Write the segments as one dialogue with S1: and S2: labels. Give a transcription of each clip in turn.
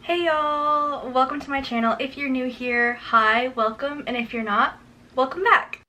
S1: Hey y'all, welcome to my channel. If you're new here, hi, welcome, and if you're not, welcome back.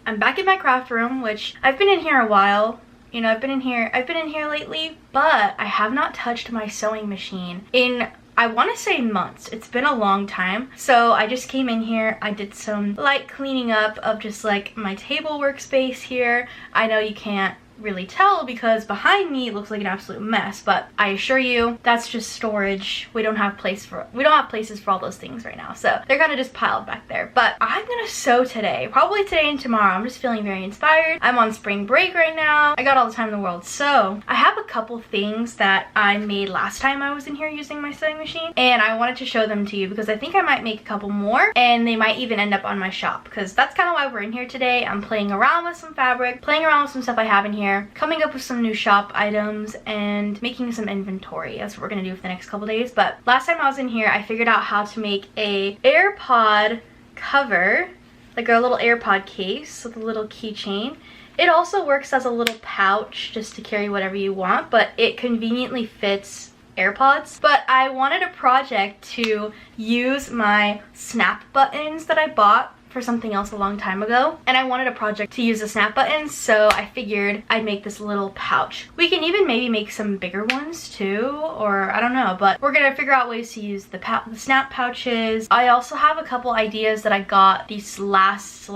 S1: I'm back in my craft room, which I've been in here a while. You know, I've been in here lately, but I have not touched my sewing machine in, I want to say, months. It's been a long time. So I just came in here, I did some light cleaning up of just like my table workspace here. I know you can't really tell because behind me it looks like an absolute mess, but I assure you that's just storage. We don't have places for all those things right now, so they're kind of just piled back there. But I'm gonna sew today, probably today and tomorrow. I'm just feeling very inspired. I'm on spring break right now. I got all the time in the world. So I have a couple things that I made last time I was in here using my sewing machine, and I wanted to show them to you because I think I might make a couple more, and they might even end up on my shop, because that's kind of why we're in here today. I'm playing around with some fabric, playing around with some stuff I have in here, coming up with some new shop items, and making some inventory. That's what we're gonna do for the next couple days. But last time I was in here, I figured out how to make a AirPod cover, like a little AirPod case with a little keychain. It also works as a little pouch just to carry whatever you want, but it conveniently fits AirPods. But I wanted a project to use my snap buttons that I bought for something else a long time ago, and I wanted a project to use the snap buttons, so I figured I'd make this little pouch. We can even maybe make some bigger ones too, or I don't know, but we're gonna figure out ways to use the snap pouches. I also have a couple ideas that I got these last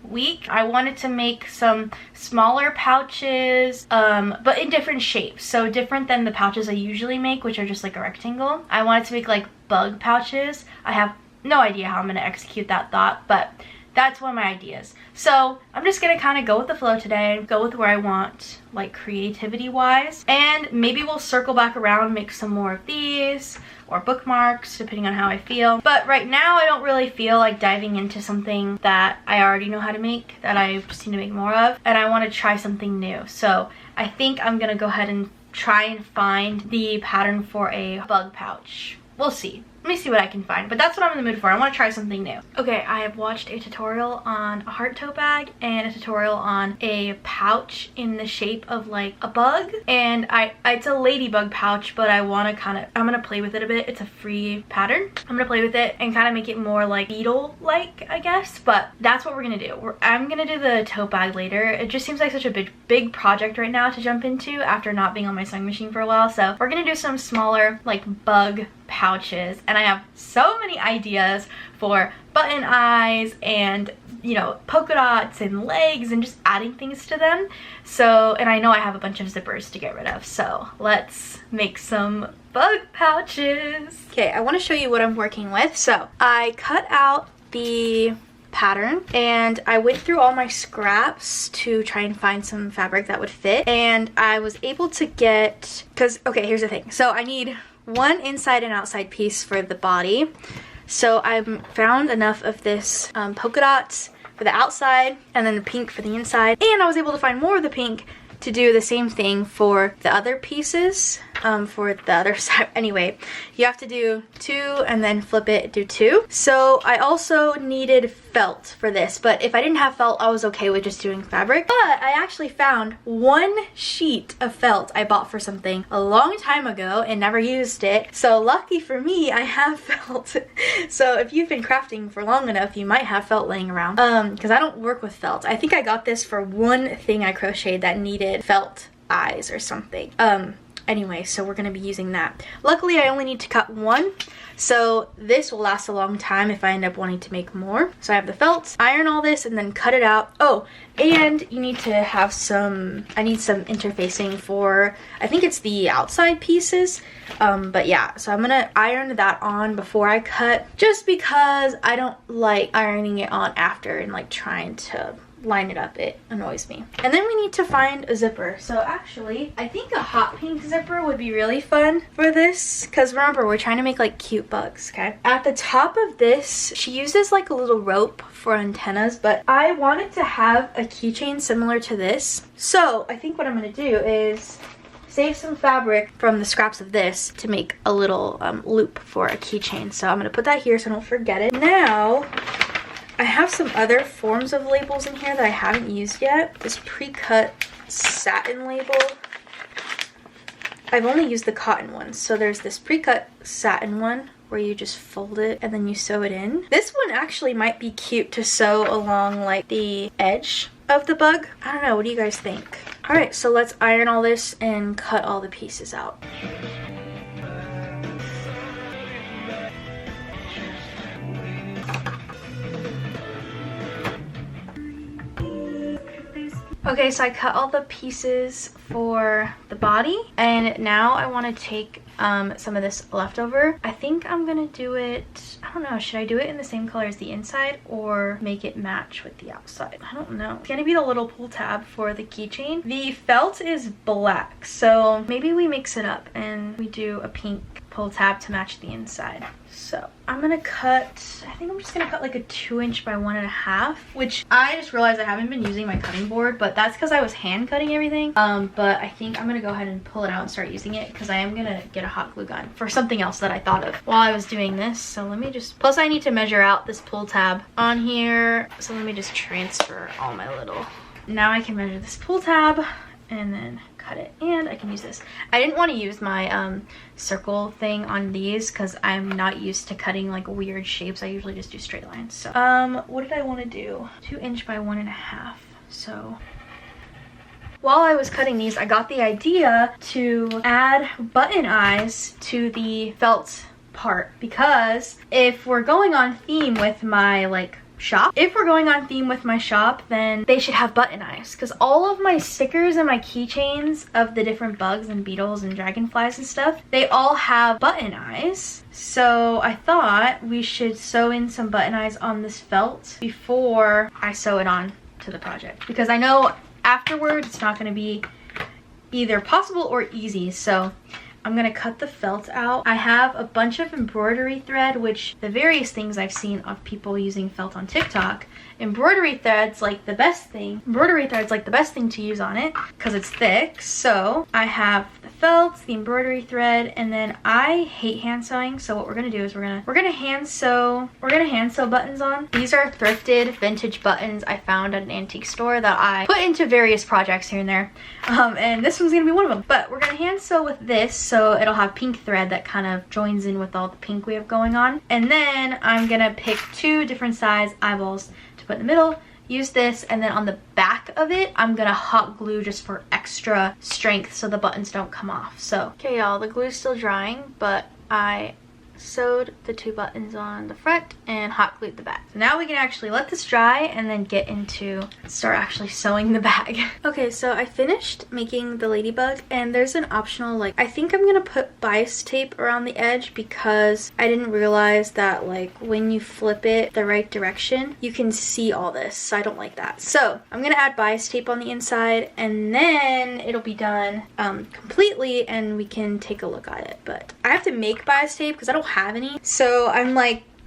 S1: week. I wanted to make some smaller pouches, but in different shapes, so different than the pouches I usually make, which are just like a rectangle. I wanted to make like bug pouches. I have no idea how I'm going to execute that thought, but that's one of my ideas. So I'm just going to kind of go with the flow today, go with where I want, like creativity wise, and maybe we'll circle back around, make some more of these or bookmarks depending on how I feel. But right now I don't really feel like diving into something that I already know how to make, that I just need to make more of, and I want to try something new. So I think I'm going to go ahead and try and find the pattern for a bug pouch. We'll see. Let me see what I can find, but that's what I'm in the mood for. I want to try something new. Okay, I have watched a tutorial on a heart tote bag and a tutorial on a pouch in the shape of like a bug, and it's a ladybug pouch, but I'm gonna play with it a bit. It's a free pattern. I'm gonna play with it and kind of make it more like beetle-like, I guess, but that's what we're gonna do. I'm gonna do the tote bag later. It just seems like such a big project right now to jump into after not being on my sewing machine for a while, so we're gonna do some smaller like bug pouches, and I have so many ideas for button eyes and, you know, polka dots and legs and just adding things to them. So, and I know I have a bunch of zippers to get rid of, so let's make some bug pouches. Okay, I want to show you what I'm working with. So I cut out the pattern and I went through all my scraps to try and find some fabric that would fit, and I was able to get, because okay, here's the thing. So I need one inside and outside piece for the body, so I found enough of this polka dots for the outside and then the pink for the inside, and I was able to find more of the pink to do the same thing for the other pieces, for the other side. Anyway, you have to do two and then flip it, do two. So I also needed felt for this, but if I didn't have felt, I was okay with just doing fabric. But I actually found one sheet of felt I bought for something a long time ago and never used it. So lucky for me, I have felt. So if you've been crafting for long enough, you might have felt laying around, because I don't work with felt. I think I got this for one thing I crocheted that needed felt eyes or something. Anyway, so we're gonna be using that. Luckily, I only need to cut one, so this will last a long time if I end up wanting to make more. So I have the felt, iron all this, and then cut it out. Oh, and you need to have some, I need some interfacing for, I think it's the outside pieces. But yeah, so I'm gonna iron that on before I cut, just because I don't like ironing it on after and like trying to line it up. It annoys me. And then we need to find a zipper. So actually, I think a hot pink zipper would be really fun for this, because remember, we're trying to make like cute bugs, okay? At the top of this, she uses like a little rope for antennas, but I wanted to have a keychain similar to this. So I think what I'm gonna do is save some fabric from the scraps of this to make a little loop for a keychain. So I'm gonna put that here so I don't forget it. Now, I have some other forms of labels in here that I haven't used yet. This pre-cut satin label. I've only used the cotton ones. So there's this pre-cut satin one where you just fold it and then you sew it in. This one actually might be cute to sew along like the edge of the bug. I don't know, what do you guys think? All right, so let's iron all this and cut all the pieces out. Okay, so I cut all the pieces for the body, and now I want to take some of this leftover. I think I'm gonna do it, I don't know, should I do it in the same color as the inside or make it match with the outside? I don't know. It's gonna be the little pull tab for the keychain. The felt is black, so maybe we mix it up and we do a pink pull tab to match the inside. So I'm gonna cut, I think I'm just gonna cut like a 2" by 1.5", which I just realized I haven't been using my cutting board, but that's because I was hand cutting everything. But I think I'm gonna go ahead and pull it out and start using it because I am gonna get a hot glue gun for something else that I thought of while I was doing this. So let me just, plus I need to measure out this pull tab on here. So let me just transfer all my little, now I can measure this pull tab and then cut it, and I can use this. I didn't want to use my circle thing on these because I'm not used to cutting like weird shapes. I usually just do straight lines. So what did I want to do? 2" by 1.5". So while I was cutting these, I got the idea to add button eyes to the felt part, because if we're going on theme with my shop, then they should have button eyes, because all of my stickers and my keychains of the different bugs and beetles and dragonflies and stuff, they all have button eyes. So I thought we should sew in some button eyes on this felt before I sew it on to the project, because I know afterwards it's not going to be either possible or easy. So I'm gonna cut the felt out. I have a bunch of embroidery thread, which the various things I've seen of people using felt on TikTok, embroidery thread's like the best thing to use on it because it's thick. So I have the felt, the embroidery thread, and then I hate hand sewing. So what we're gonna do is we're gonna hand sew buttons on. These are thrifted vintage buttons I found at an antique store that I put into various projects here and there. And this one's gonna be one of them. But we're gonna hand sew with this, so it'll have pink thread that kind of joins in with all the pink we have going on. And then I'm gonna pick 2 different size eyeballs to put in the middle, use this, and then on the back of it I'm gonna hot glue just for extra strength so the buttons don't come off. So okay y'all, the glue is still drying, but I sewed the 2 buttons on the front and hot glued the back. So now we can actually let this dry and then get into start actually sewing the bag. Okay, so I finished making the ladybug, and there's an optional, I think I'm gonna put bias tape around the edge because I didn't realize that when you flip it the right direction you can see all this, so I don't like that. So I'm gonna add bias tape on the inside and then it'll be done completely and we can take a look at it. But I have to make bias tape because I don't have any, so I'm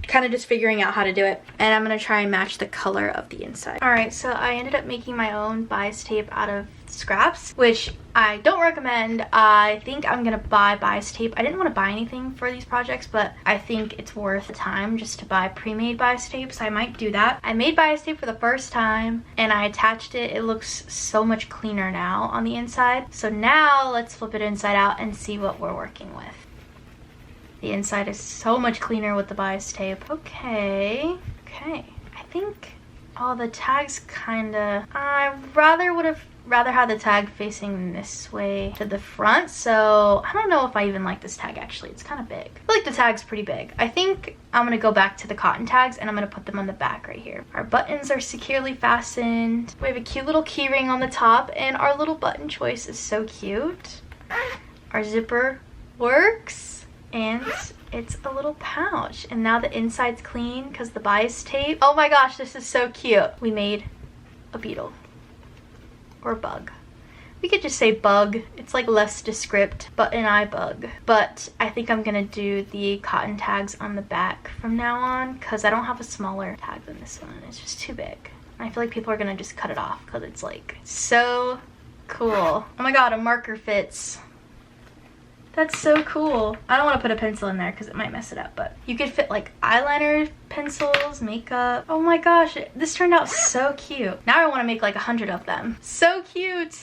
S1: kind of just figuring out how to do it, and I'm gonna try and match the color of the inside. All right, so I ended up making my own bias tape out of scraps, which I don't recommend. I think I'm gonna buy bias tape. I didn't want to buy anything for these projects, but I think it's worth the time just to buy pre-made bias tape, so I might do that. I made bias tape for the first time and I attached it. It looks so much cleaner now on the inside. So now let's flip it inside out and see what we're working with. The inside is so much cleaner with the bias tape. Okay, I think all the tags I would have rather had the tag facing this way to the front, so I don't know if I even like this tag actually. It's kind of big. I feel like the tag's pretty big. I think I'm gonna go back to the cotton tags and I'm gonna put them on the back right here. Our buttons are securely fastened. We have a cute little key ring on the top, and our little button choice is so cute. Our zipper works. And it's a little pouch, and now the inside's clean because the bias tape. Oh my gosh, this is so cute. We made a beetle or bug. We could just say bug. It's less descript, button eye bug. But I think I'm gonna do the cotton tags on the back from now on because I don't have a smaller tag than this one. It's just too big. I feel like people are gonna just cut it off because it's so cool. Oh my god, a marker fits. That's so cool. I don't want to put a pencil in there because it might mess it up, but you could fit eyeliner, pencils, makeup. Oh my gosh, this turned out so cute. Now I want to make 100 of them. So cute.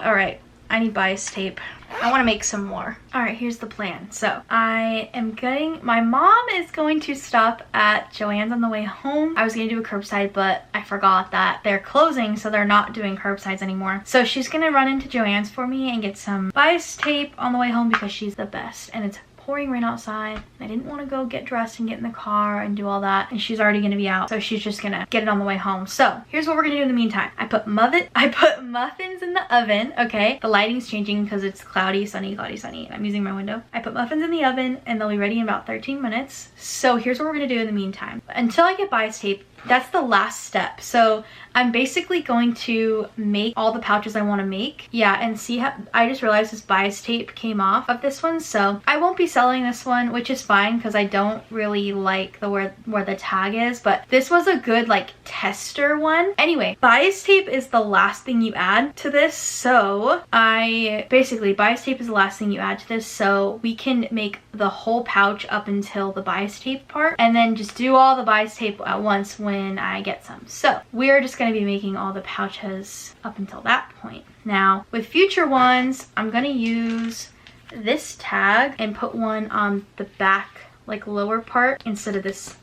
S1: All right, I need bias tape. I want to make some more. All right, here's the plan. So I am getting, my mom is going to stop at Joann's on the way home. I was gonna do a curbside, but I forgot that they're closing, so they're not doing curbsides anymore. So she's gonna run into Joann's for me and get some bias tape on the way home because she's the best. And it's pouring rain outside. I didn't want to go get dressed and get in the car and do all that, and she's already gonna be out, so she's just gonna get it on the way home. So here's what we're gonna do in the meantime. I put muffins in the oven. Okay, the lighting's changing because it's cloudy, sunny, and I'm using my window. I put muffins in the oven and they'll be ready in about 13 minutes. So here's what we're gonna do in the meantime. Until I get bias tape, that's the last step. So I'm basically going to make all the pouches I want to make. Yeah, and see how, I just realized this bias tape came off of this one, so I won't be selling this one, which is fine because I don't really like the where the tag is, but this was a good like tester one. Anyway, bias tape is the last thing you add to this, so bias tape is the last thing you add to this, so we can make the whole pouch up until the bias tape part, and then just do all the bias tape at once when I get some. So we're just going to be making all the pouches up until that point. Now with future ones, I'm going to use this tag and put one on the back, like lower part, instead of this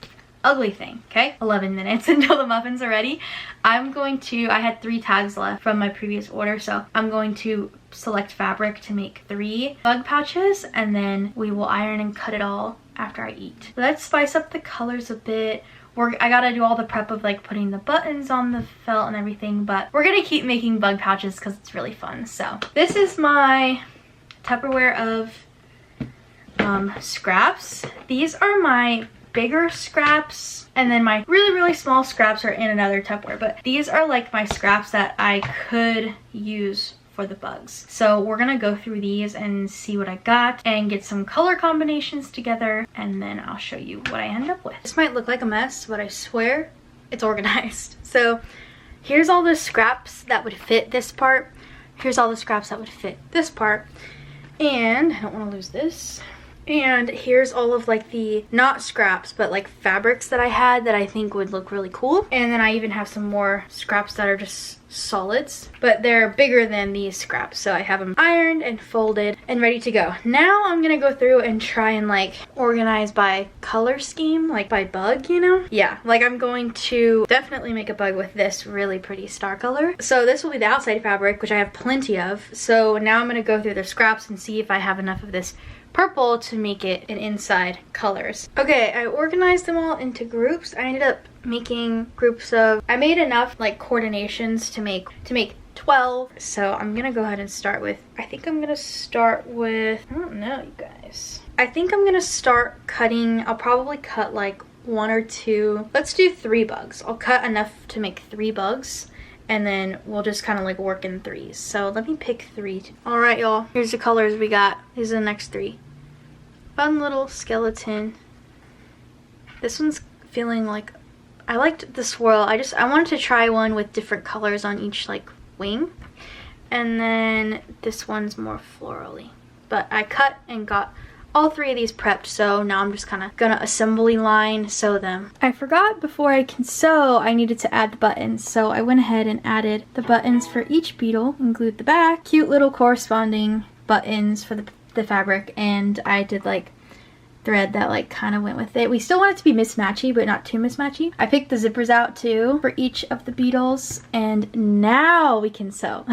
S1: ugly thing. Okay, 11 minutes until the muffins are ready. I had 3 tags left from my previous order, so I'm going to select fabric to make 3 bug pouches, and then we will iron and cut it all after I eat. Let's spice up the colors a bit. I gotta do all the prep of like putting the buttons on the felt and everything, but we're gonna keep making bug pouches because it's really fun. So this is my Tupperware of scraps. These are my bigger scraps, and then my really small scraps are in another Tupperware, but these are like my scraps that I could use for the bugs. So we're gonna go through these and see what I got and get some color combinations together, and then I'll show you what I end up with. This might look like a mess, but I swear it's organized. So here's all the scraps that would fit this part. Here's all the scraps that would fit this part. And I don't want to lose this. And here's all of like the, not scraps, but like fabrics that I had that I think would look really cool. And then I even have some more scraps that are just solids, but they're bigger than these scraps. So I have them ironed and folded and ready to go. Now I'm gonna go through and try and like organize by color scheme, like by bug, you know? Yeah, like I'm going to definitely make a bug with this really pretty star color. So this will be the outside fabric, which I have plenty of. So now I'm gonna go through the scraps and see if I have enough of this purple to make it an inside colors. Okay, I organized them all into groups. I ended up making groups of, I made enough like coordinations to make 12. So I'm gonna go ahead and start with, I think I'm gonna start with, I don't know, you guys. I think I'm gonna start cutting, I'll probably cut like 1 or 2. Let's do 3 bugs. I'll cut enough to make 3 bugs, and then we'll just kind of like work in 3s. So let me pick 3. All right, y'all, here's the colors we got. These are the next 3. Fun little skeleton. This one's feeling like, I liked the swirl. I wanted to try one with different colors on each like wing. And then this one's more florally. But I cut and got all 3 of these prepped, so now I'm just kind of gonna assembly line sew them. I forgot before I can sew, I needed to add the buttons, so I went ahead and added the buttons for each beetle, include the back, cute little corresponding buttons for the fabric, and I did like thread that like kind of went with it. We still want it to be mismatchy, but not too mismatchy. I picked the zippers out too for each of the beetles, and now we can sew.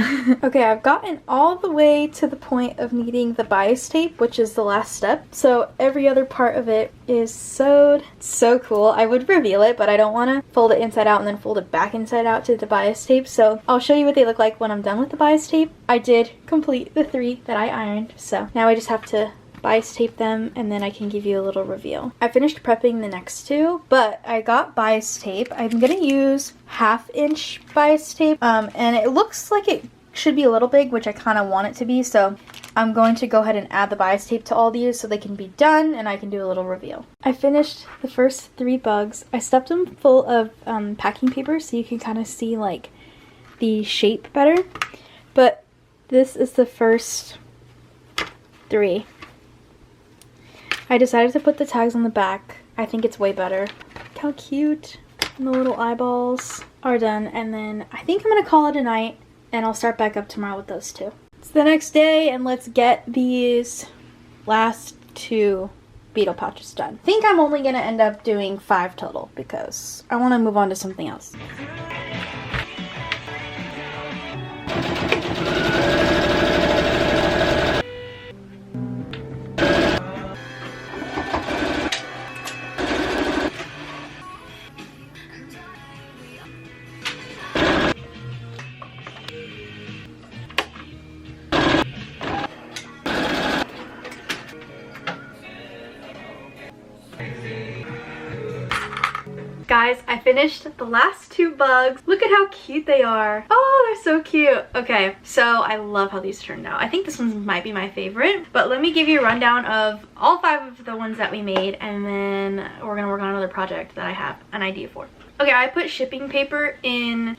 S1: Okay, I've gotten all the way to the point of needing the bias tape, which is the last step. So every other part of it is sewed. It's so cool. I would reveal it, but I don't want to fold it inside out and then fold it back inside out to the bias tape. So I'll show you what they look like when I'm done with the bias tape. I did complete the 3 that I ironed, so now I just have to bias tape them, and then I can give you a little reveal. I finished prepping the next 2, but I got bias tape. I'm gonna use 1/2 inch bias tape, and it looks like it should be a little big, which I kind of want it to be, so I'm going to go ahead and add the bias tape to all these so they can be done and I can do a little reveal. I finished the first 3 bugs. I stuffed them full of packing paper so you can kind of see like the shape better, but this is the first 3. I decided to put the tags on the back. I think it's way better. Look how cute. And the little eyeballs are done. And then I think I'm going to call it a night, and I'll start back up tomorrow with those 2. It's the next day and let's get these last 2 beetle pouches done. I think I'm only gonna end up doing 5 total because I want to move on to something else. Guys, I finished the last 2 bugs. Look at how cute they are. Oh, they're so cute. Okay, so I love how these turned out. I think this one might be my favorite, but let me give you a rundown of all 5 of the ones that we made, and then we're gonna work on another project that I have an idea for. Okay, I put shipping paper in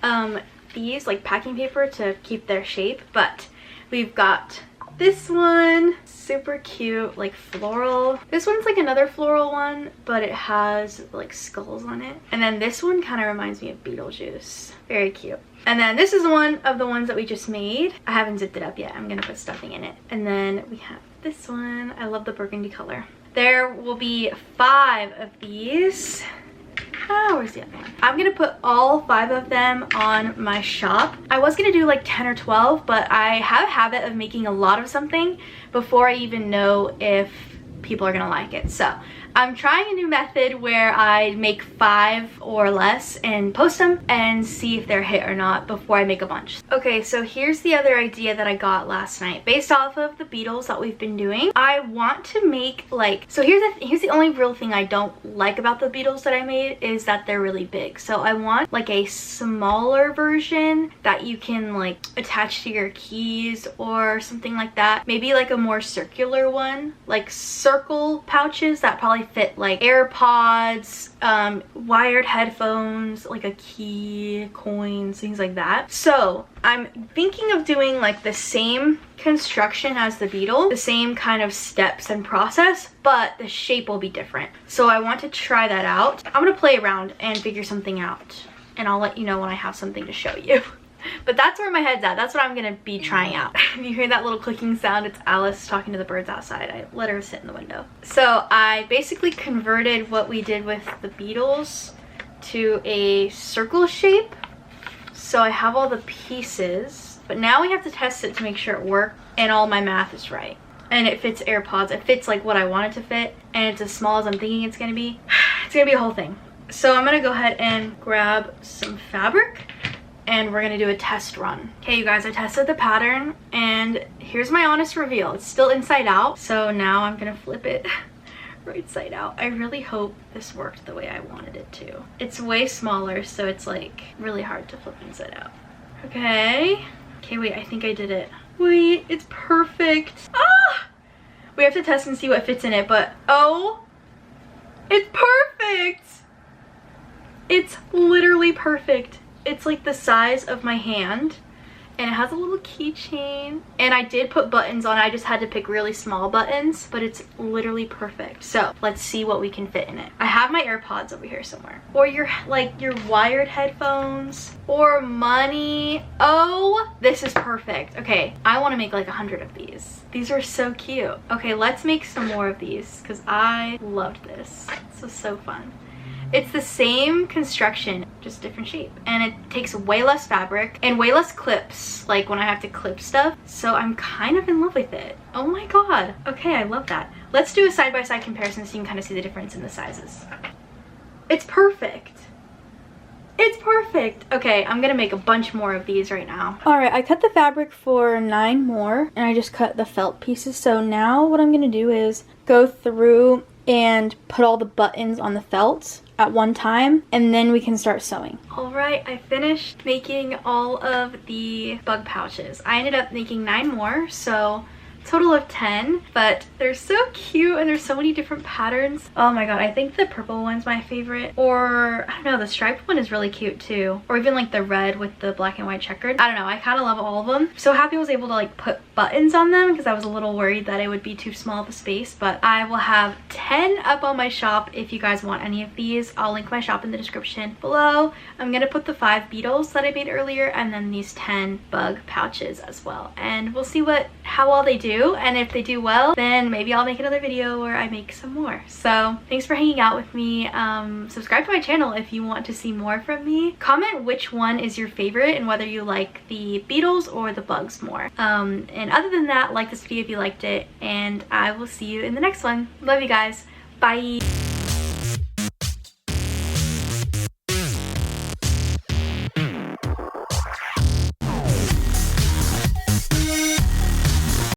S1: these, like packing paper, to keep their shape, but we've got this one, super cute, like floral. This one's like another floral one, but it has like skulls on it. And then this one kind of reminds me of Beetlejuice. Very cute. And then this is one of the ones that we just made. I haven't zipped it up yet. I'm gonna put stuffing in it. And then we have this one. I love the burgundy color. There will be 5 of these. Oh, where's the other one? I'm gonna put all 5 of them on my shop. I was gonna do like 10 or 12, but I have a habit of making a lot of something before I even know if people are gonna like it. So I'm trying a new method where I make 5 or less and post them and see if they're a hit or not before I make a bunch. Okay, so here's the other idea that I got last night based off of the beetles that we've been doing. I want to make like, so here's the only real thing I don't like about the beetles that I made is that they're really big. So I want like a smaller version that you can like attach to your keys or something like that. Maybe like a more circular one, like circle pouches that probably fit like AirPods, wired headphones, like a key, coins, things like that. So I'm thinking of doing like the same construction as the beetle, the same kind of steps and process, but the shape will be different. So I want to try that out. I'm gonna play around and figure something out, and I'll let you know when I have something to show you. But that's where my head's at. That's what I'm gonna be trying out. If you hear that little clicking sound, it's Alice talking to the birds outside. I let her sit in the window. So I basically converted what we did with the beetles to a circle shape. So I have all the pieces, but now we have to test it to make sure it works and all my math is right. And it fits AirPods. It fits like what I want it to fit, and it's as small as I'm thinking it's gonna be. It's gonna be a whole thing. So I'm gonna go ahead and grab some fabric and we're gonna do a test run. Okay, you guys, I tested the pattern and here's my honest reveal. It's still inside out, so now I'm gonna flip it right side out. I really hope this worked the way I wanted it to. It's way smaller, so it's like really hard to flip inside out. Okay, wait, I think I did it. Wait, it's perfect. Ah! We have to test and see what fits in it, but oh, it's perfect. It's literally perfect. It's like the size of my hand, and it has a little keychain, and I did put buttons on it. I just had to pick really small buttons, but it's literally perfect. So let's see what we can fit in it. I have my AirPods over here somewhere, or your wired headphones, or money. Oh, this is perfect. Okay, I want to make like 100 of these. These are so cute. Okay, let's make some more of these because I loved this. This was so fun. It's the same construction, just different shape. And it takes way less fabric and way less clips, like when I have to clip stuff. So I'm kind of in love with it. Oh my god. Okay, I love that. Let's do a side-by-side comparison so you can kind of see the difference in the sizes. It's perfect. It's perfect. Okay, I'm gonna make a bunch more of these right now. All right, I cut the fabric for 9 more, and I just cut the felt pieces. So now what I'm gonna do is go through and put all the buttons on the felt at one time, and then we can start sewing. All right, I finished making all of the bug pouches. I ended up making 9 more, so total of 10, but they're so cute and there's so many different patterns. Oh my god, I think the purple one's my favorite, or I don't know, the striped one is really cute too, or even like the red with the black and white checkered. I don't know, I kind of love all of them. So happy I was able to like put buttons on them because I was a little worried that it would be too small of a space, but I will have 10 up on my shop if you guys want any of these. I'll link my shop in the description below. I'm gonna put the 5 beetles that I made earlier and then these 10 bug pouches as well, and we'll see how well they do, and if they do well then maybe I'll make another video where I make some more. So thanks for hanging out with me. Subscribe to my channel if you want to see more from me. Comment which one is your favorite and whether you like the beetles or the bugs more. And other than that, like this video if you liked it, and I will see you in the next one. Love you guys. Bye.